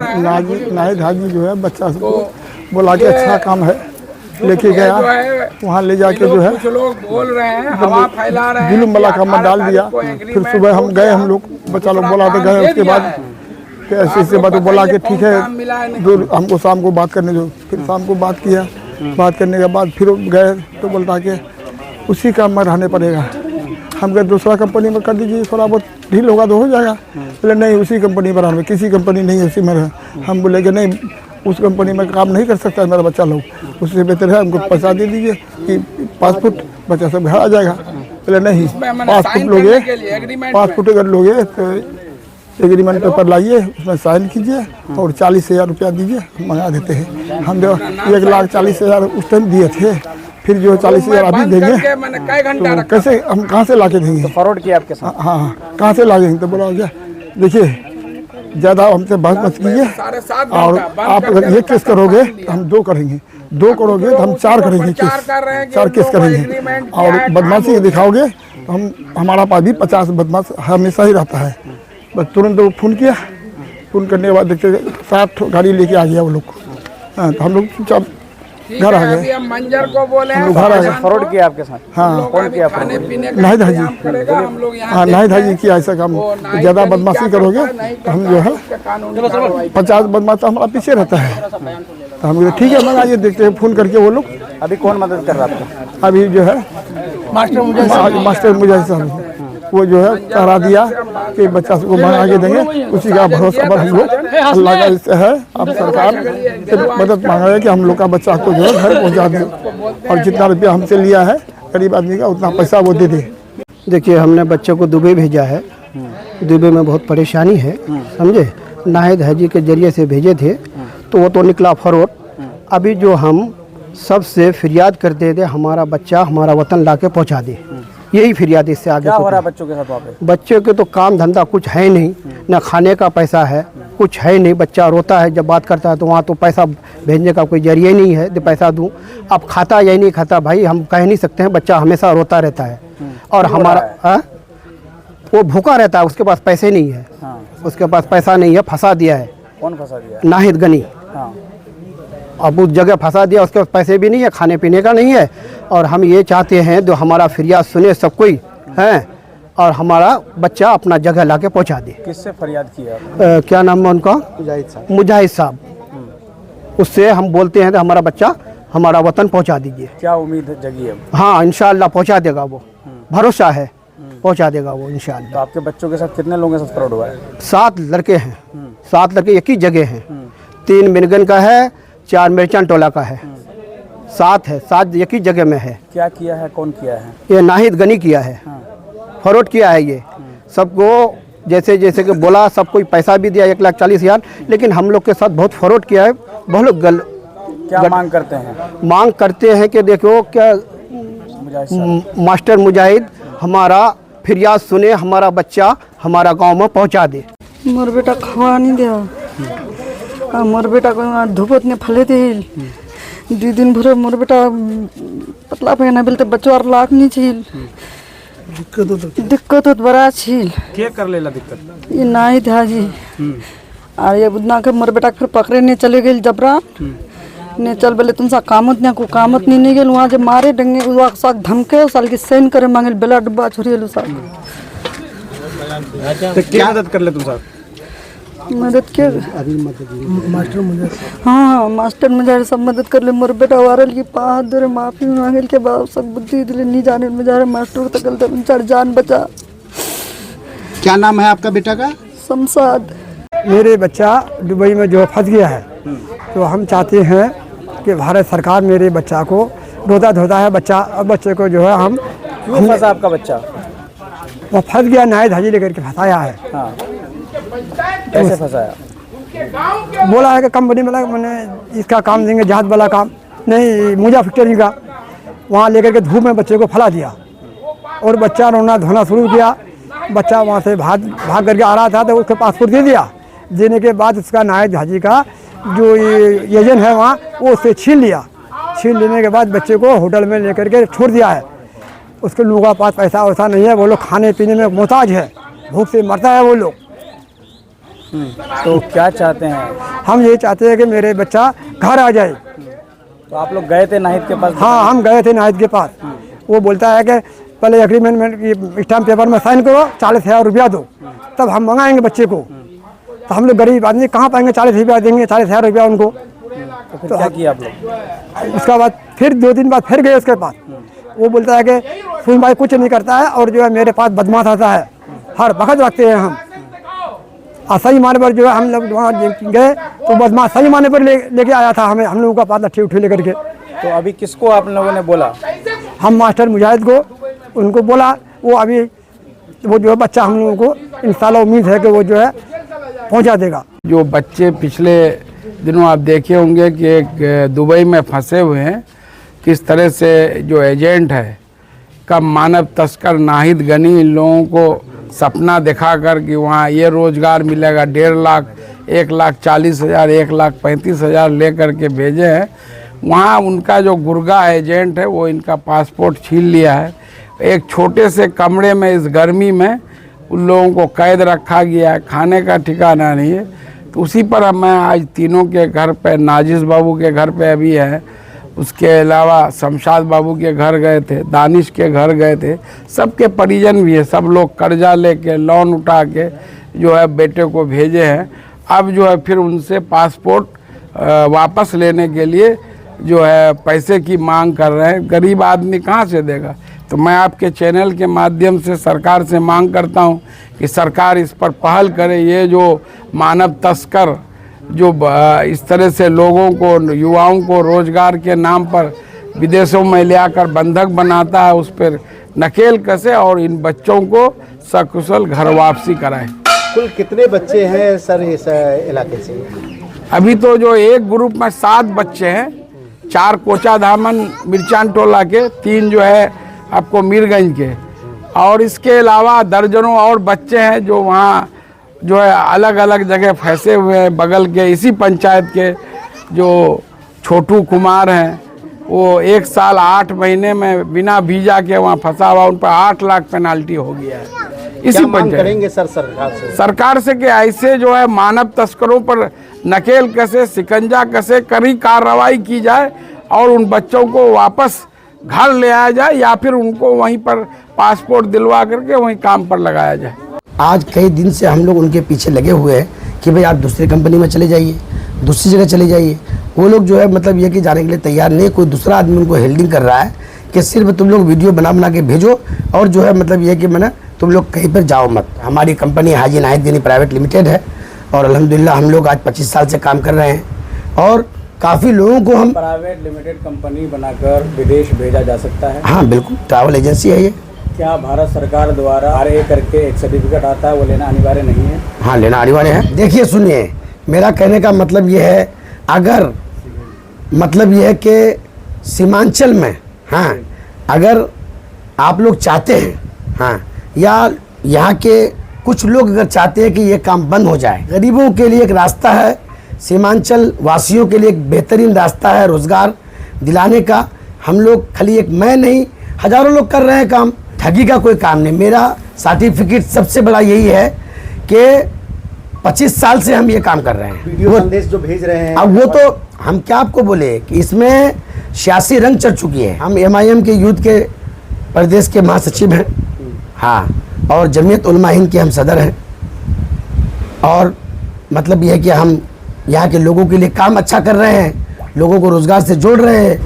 नाहिद हाजी जो है बच्चा को बोला कि अच्छा काम है, लेके गया वहाँ ले जाके जो है कुछ लोग बोल रहे हैं, हवा फैला रहे हैं, जुलूम वाला काम डाल दिया। फिर सुबह हम गए, हम लोग बच्चा लोग बोला तो गए, उसके बाद ऐसे ऐसे बात बोला कि ठीक है हमको शाम को बात करने दो। फिर शाम को बात किया, बात करने के बाद फिर गए तो बोलता कि उसी काम में रहने पड़ेगा। हम कहे दूसरा कंपनी में कर दीजिए, थोड़ा बहुत ढील होगा तो हो जाएगा। बोले नहीं उसी कंपनी पर रहने, किसी कंपनी नहीं है उसी में रहे। हम बोले कि नहीं उस कंपनी में काम नहीं कर सकता मेरा बच्चा लोग, उससे बेहतर है हमको पैसा दे दीजिए कि पासपोर्ट बच्चा सब घर आ जाएगा। बोले नहीं पासपोर्ट लोगे, पासपोर्ट अगर लोगे तो एग्रीमेंट पेपर लाइए, उसमें साइन कीजिए और 40,000 रुपया दीजिए, हम मंगा देते हैं। हम जो 1,40,000 उस टाइम दिए थे, फिर जो 40,000 अभी देंगे तो कैसे हम कहाँ से ला के देंगे? फॉरवर्ड किया आपके साथ? हाँ कहाँ से ला देंगे? तो बोला क्या देखिए ज़्यादा हमसे बात मत कीजिए, और आप अगर ये केस करोगे तो हम 2 करेंगे, 2 करोगे तो हम 4 करेंगे केस, 4 केस करेंगे। और बदमाशी दिखाओगे तो हमारा पास भी 50 बदमाश हमेशा ही रहता है। बस तुरंत वो फ़ोन किया, फ़ोन करने के बाद देखते 7 गाड़ी लेके आ गया वो लोग। हाँ तो हम लोग चुपचाप घर आ गए, मंजर को बोले हम लोग घर आ गए। फॉरवर्ड किया आपके साथ? हाँ कौन किया? नाहिद हाजी। हाँ नाहिद हाजी किया ऐसा काम। ज़्यादा बदमाशी करोगे तो हम जो है 50 बदमाश तो हमारा पीछे रहता है। तो हम ठीक है मंगाइए, देखते हैं फ़ोन करके वो लोग। अभी कौन मदद कर रहा था? अभी जो है मास्टर मुजाहिद साहब वो जो है करा दिया कि बच्चा को मंगा के देंगे, उसी का भरोसा पर हम लोग अल्लाह का इससे है। अब सरकार से मदद मांग रहे हैं कि हम लोग का बच्चा को जो है घर पहुंचा दें, और जितना रुपया हमसे लिया है गरीब आदमी का उतना पैसा वो दे दे। देखिए हमने बच्चे को दुबई भेजा है, दुबई में बहुत परेशानी है, समझे। नाहिद हाजी के जरिए से भेजे थे तो वो तो निकला फॉरवर्ड। अभी जो हम सबसे फरियाद करते थे हमारा बच्चा हमारा वतन ला के पहुँचा दे, यही फरियाद। इससे आगे क्या हो रहा है बच्चों के साथ वहाँ पे? बच्चे के तो काम धंधा कुछ है नहीं, न खाने का पैसा है, कुछ है नहीं। बच्चा रोता है, जब बात करता है तो वहाँ तो पैसा भेजने का कोई जरिए नहीं है, पैसा दूँ। अब खाता या नहीं खाता भाई हम कह नहीं सकते हैं, बच्चा हमेशा रोता रहता है। और हमारा वो भूखा रहता है, उसके पास पैसे नहीं है। उसके पास पैसा नहीं है, फंसा दिया है। कौन फंसा दिया? नाहिद गनी। अब उस जगह फंसा दिया, उसके पास पैसे भी नहीं है, खाने पीने का नहीं है। और हम ये चाहते हैं जो हमारा फरियाद सुने सब कोई हैं, और हमारा बच्चा अपना जगह ला के पहुँचा दे। किससे फरियाद किया? क्या नाम है उनका? मुजाहिद साहब। उससे हम बोलते हैं तो हमारा बच्चा हमारा वतन पहुँचा दीजिए। क्या उम्मीद जगी है? हाँ इंशाअल्लाह पहुँचा देगा, वो भरोसा है पहुँचा देगा वो इंशाअल्लाह। तो आपके बच्चों के साथ कितने लोगों के साथ फ्रॉड हुआ है? 7 लड़के हैं, 7 लड़के एक ही जगह हैं। 3 मिनगन का है, 4 मिर्चान टोला का है, 7 है, 7 एक ही जगह में है। क्या किया है, कौन किया है? ये नाहिद गनी किया है, फॉरवर्ड किया है। ये सबको जैसे जैसे कि बोला, सब कोई पैसा भी दिया 1,40,000, लेकिन हम लोग के साथ बहुत फॉरवर्ड किया है। बहुत लोग क्या मांग करते हैं? मांग करते हैं कि देखो क्या मास्टर मुजाहिद हमारा फरियाद सुने, हमारा बच्चा हमारा गांव में पहुंचा दे। मोर बेटा खवा नहीं दिया, मोर बेटा को धूपत ने फले थे 2 दिन भरे। मोर बेटा पतला पहना बेलते बच्चों और लाख नहीं छील दिक्कत तो बड़ा छील। क्या कर लेला दिक्कत? ये नाहिद हाजी और ये बुदना के मोर बेटा फिर पकड़े ने चले गए जबरा ने चल बोले तुमसा कामत ने को कामत नहीं गेल। वहाँ जब मारे डंगे उवा साक धमके साल की साइन करे मांगे बेला डब्बा छोड़िए साक। तो क्या मदद कर ले तुम साहब? मदद के मास्टर मुझे हाँ मास्टर मुझे सब मदद कर ले। मोर बेटा वारल की पाँच दे माफी मांगल के बाद सब बुद्धि दिले नहीं जाने में जा रहे मास्टर तकल तो चार जान बचा। क्या नाम है आपका बेटा का? शमशाद। मेरे बच्चा दुबई में जो फंस गया है, तो हम चाहते हैं कि भारत सरकार मेरे बच्चा को रोता धोता है बच्चा। अब बच्चे को जो है हम क्यों फंसा आपका बच्चा? वो फंस गया, नाहिद हाजी लेकर के फंसाया है। हाँ। कैसे फंसाया? बोला है कि कंपनी में मैंने इसका काम देंगे, जहाज वाला काम नहीं, मुजा फैक्ट्री का। वहाँ लेकर के धूप में बच्चे को फैला दिया और बच्चा रोना धोना शुरू किया। बच्चा वहाँ से भाग करके आ रहा था तो उसको पासपोर्ट दे दिया। देने के बाद उसका नाहिद हाजी का जो एजेंट है वहाँ वो उससे छीन लिया। छीन लेने के बाद बच्चे को होटल में लेकर के छोड़ दिया है। उसके लोगों का पास पैसा वैसा नहीं है, वो लोग खाने पीने में मोहताज है, भूख से मरता है वो लोग। तो क्या चाहते हैं? हम ये चाहते हैं कि मेरे बच्चा घर आ जाए। तो आप लोग गए थे नाहिद के पास? हाँ, हम गए थे नाहिद के पास। वो बोलता है कि पहले एग्रीमेंट में स्टाम्प पेपर में साइन करो, 40,000 रुपया दो, तब हम मंगाएंगे बच्चे को। तो हम लोग गरीब आदमी कहाँ पाएंगे 40 रुपया देंगे, 40,000 रुपया उनको। तो फिर क्या किया आप लोग? उसके बाद फिर 2 दिन बाद फिर गए उसके पास। वो बोलता है कि सुन भाई कुछ नहीं करता है, और जो है मेरे पास बदमाश आता है, हर वक्त रखते हैं हम। और सही माने पर जो है हम लोग वहाँ गए तो बदमाश सही माने पर लेके आया था हमें, हम लोगों का पास लट्ठी उठी लेकर के। तो अभी किसको आप लोगों ने बोला? हम मास्टर मुजाहिद को उनको बोला, वो अभी वो जो है बच्चा हम लोगों को इंशाल्लाह उम्मीद है कि वो जो है पहुंचा देगा। जो बच्चे पिछले दिनों आप देखे होंगे कि एक दुबई में फंसे हुए हैं, किस तरह से जो एजेंट है का मानव तस्कर नाहिद गनी इन लोगों को सपना दिखा कर कि वहाँ ये रोज़गार मिलेगा, 1.5 लाख, 1,40,000, 1,35,000 ले कर के भेजे हैं। वहाँ उनका जो गुर्गा एजेंट है वो इनका पासपोर्ट छीन लिया है। एक छोटे से कमरे में इस गर्मी में उन लोगों को कैद रखा गया है, खाने का ठिकाना नहीं है। तो उसी पर मैं आज तीनों के घर पे, नाजिस बाबू के घर पे अभी है, उसके अलावा शमशाद बाबू के घर गए थे, दानिश के घर गए थे, सबके परिजन भी है। सब लोग कर्जा लेके, लोन उठा के जो है बेटे को भेजे हैं। अब जो है फिर उनसे पासपोर्ट वापस लेने के लिए जो है पैसे की मांग कर रहे हैं। गरीब आदमी कहाँ से देगा? तो मैं आपके चैनल के माध्यम से सरकार से मांग करता हूँ कि सरकार इस पर पहल करे। ये जो मानव तस्कर जो इस तरह से लोगों को, युवाओं को रोजगार के नाम पर विदेशों में ले आकर बंधक बनाता है, उस पर नकेल कसे और इन बच्चों को सकुशल घर वापसी कराए। कुल कितने बच्चे हैं सर इस इलाके से? अभी तो जो एक ग्रुप में 7 बच्चे हैं, 4 कोचा धामन मिर्चान टोला के, 3 जो है आपको मीरगंज के, और इसके अलावा दर्जनों और बच्चे हैं जो वहाँ जो है अलग अलग जगह फंसे हुए हैं। बगल के इसी पंचायत के जो छोटू कुमार हैं, वो 1 साल 8 महीने में बिना वीजा के वहाँ फंसा हुआ, उन पर 8 लाख पेनाल्टी हो गया है। इसी मांग पंचायत करेंगे सर सरकार से कि ऐसे जो है मानव तस्करों पर नकेल कसे, शिकंजा कसे, कड़ी कार्रवाई की जाए और उन बच्चों को वापस घर ले आया जाए, या फिर उनको वहीं पर पासपोर्ट दिलवा करके वहीं काम पर लगाया जाए। आज कई दिन से हम लोग उनके पीछे लगे हुए हैं कि भाई आप दूसरी कंपनी में चले जाइए, दूसरी जगह चले जाइए। वो लोग जो है मतलब ये कि जाने के लिए तैयार नहीं। कोई दूसरा आदमी उनको हेल्डिंग कर रहा है कि सिर्फ तुम लोग वीडियो बना के भेजो, और जो है मतलब ये कि मैंने तुम लोग कहीं पर जाओ मत। हमारी कंपनी हाजी नाहिद गनी प्राइवेट लिमिटेड है, और अल्हम्दुलिल्लाह हम लोग आज 25 साल से काम कर रहे हैं, और काफ़ी लोगों को हम प्राइवेट लिमिटेड कंपनी बनाकर विदेश भेजा जा सकता है? हाँ बिल्कुल, ट्रैवल एजेंसी है ये। क्या भारत सरकार द्वारा RA करके एक सर्टिफिकेट आता है, वो लेना अनिवार्य नहीं है? हाँ लेना अनिवार्य है। देखिए सुनिए, मेरा कहने का मतलब ये है, अगर मतलब ये है कि सीमांचल में, हाँ अगर आप लोग चाहते हैं, हाँ या यहाँ के कुछ लोग अगर चाहते हैं कि ये काम बंद हो जाए, गरीबों के लिए एक रास्ता है, सीमांचल वासियों के लिए एक बेहतरीन रास्ता है रोज़गार दिलाने का। हम लोग खाली एक मैं नहीं, हज़ारों लोग कर रहे हैं काम। ठगी का कोई काम नहीं। मेरा सर्टिफिकेट सबसे बड़ा यही है कि 25 साल से हम ये काम कर रहे हैं। वीडियो संदेश जो भेज रहे हैं, अब वो तो हम क्या आपको बोले कि इसमें 86 रंग चढ़ चुकी है। हम MIM के यूथ के प्रदेश के महासचिव हैं, हाँ, और जमीयत उलमा हिंद के हम सदर हैं, और मतलब यह है कि हम यहाँ के लोगों के लिए काम अच्छा कर रहे हैं, लोगों को रोज़गार से जोड़ रहे हैं।